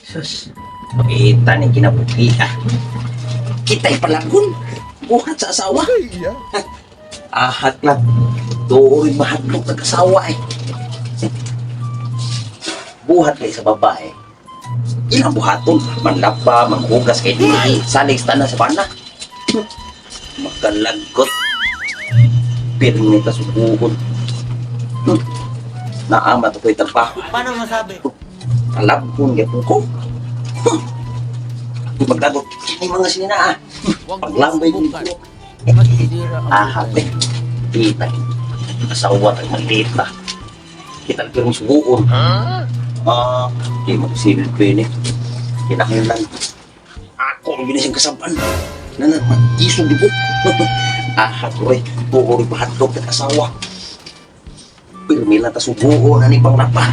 Sus, kita ni kinabuhi ha. Kita'y palagun. Buhat sa asawa. Ahak lang. Tuoy mahadlok ng asawa eh. Buhat kayo sa babae. Ilang buhaton. Manlapa, manghugas kayo di. Salig na sa pana. Magkalagot. Pirmi ka subuhon. Naama to ko'y trabaho. Paano masabi? Alabon ka po ko. Maglagot. May mga sinina ah. Paglambay ko ko. Ahak eh. Kita. Asawa tayo maldita. Kita pero subuhon. Di magsilbi ni. Kinakailan. Ako ang ginising kasaban. Nanan, mag-isog di po. Ko eh. Tuori pahatlog ng asawa. Pero may lata subuho na ni pang napa.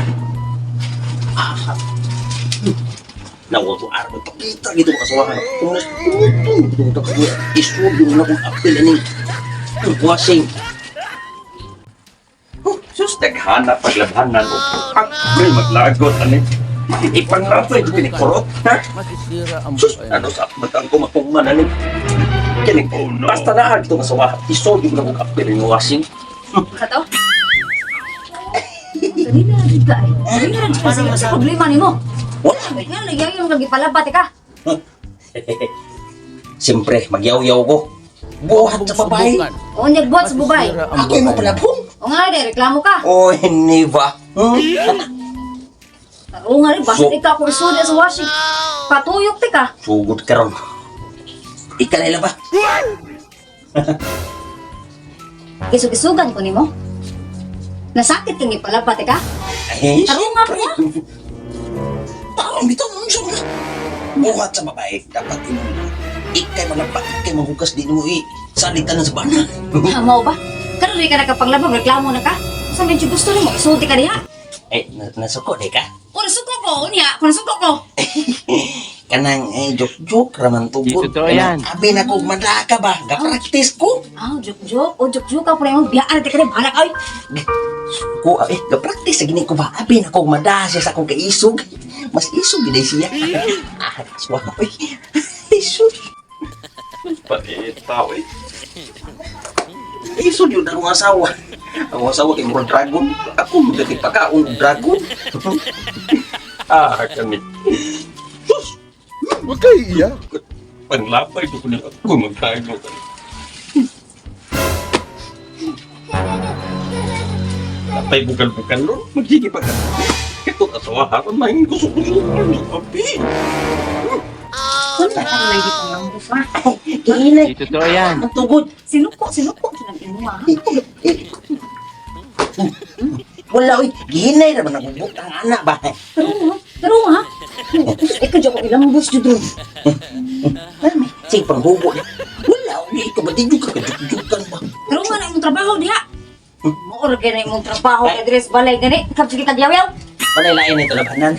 Nawa ko araw pakita gitu mga asawa. Kung nasa isog yung na kong apel ni. Wasing. Sus, naghanap paglabhanan o apel maglagot ani. Ipanglapay ko pinikurot. Sus, ano sa matang kumapungman ani. Kini basta na ito nga sawa. Isog yung na kong apel ni wasing. Kato? Kanina ka eh. Kanina kasi sa problema ni mo. Wala. Nga, nagyaw yung lagi palabat ka. Siyempre, magyaw-yaw ko. Buhat sa babae. O, nagbuhat sa bubay. Ako yung mapalabong. O nga rin, reklamo ka. Oh, hindi ba? O nga rin, basta ikaw kung isuri sa washing. Patuyok ti ka. Sugod ka ron. Ikalala ba? Isug-isugan ko ni mo. Nasakit ka ni palabat ka. Eh, Tarong nga po. Taong bitaw ng isang na. Buhat sa babae. Dapat mo. Ikay malapat. Ikay mahugas din mo eh. Salit ka na sa bana. Mo ba? Karoon ka nakapaglabang, reklamo na ka. Sa medyo gusto rin mo, isulti ka niya. Eh, nasuko di ka? O, nasuko ko, niya. Kung nasuko ko. Kanang joke-joke raman tugod. Totoo yan. Abi na ko madaka ba? Ga-practice ko. Joke-joke. O, joke-joke ka po na yung biyaan. Tika rin, bahala ka. Ko ga-practice sa gini ko ba? Abi na ko madasa sa akong kaisog. Mas isog gina siya. Swak ko eh. Isog. Patitaw eh. Isog yun ang asawa. Ang asawa kay murag dragon. Ako magiging pagkaon ng dragon. Kami. Huwag kayo iyak. Panglapay ko na ako magtago. Lapay bukal-bukal nun. Magsige pa ka. Ito asawa harap mahin ko susunod ng papi. Kung tatang lang dito ng bufa. Kinay. Di totoo yan. Ang tugod. Sinuko. Sinang inuwa. Wala oy. Ginay naman ang butang anak ba? Pero ha? Ikaw dyan ko ilang bus dyan doon. Marami. Sige panghubo na. Wala oy. Ikaw ba di ka kajuk-jukan ba? Pero nga na imong trabaho diha. Maura gani imong trabaho kay Dres Balay gani. Kapsi kita diyaw. Panay lain ito labanan.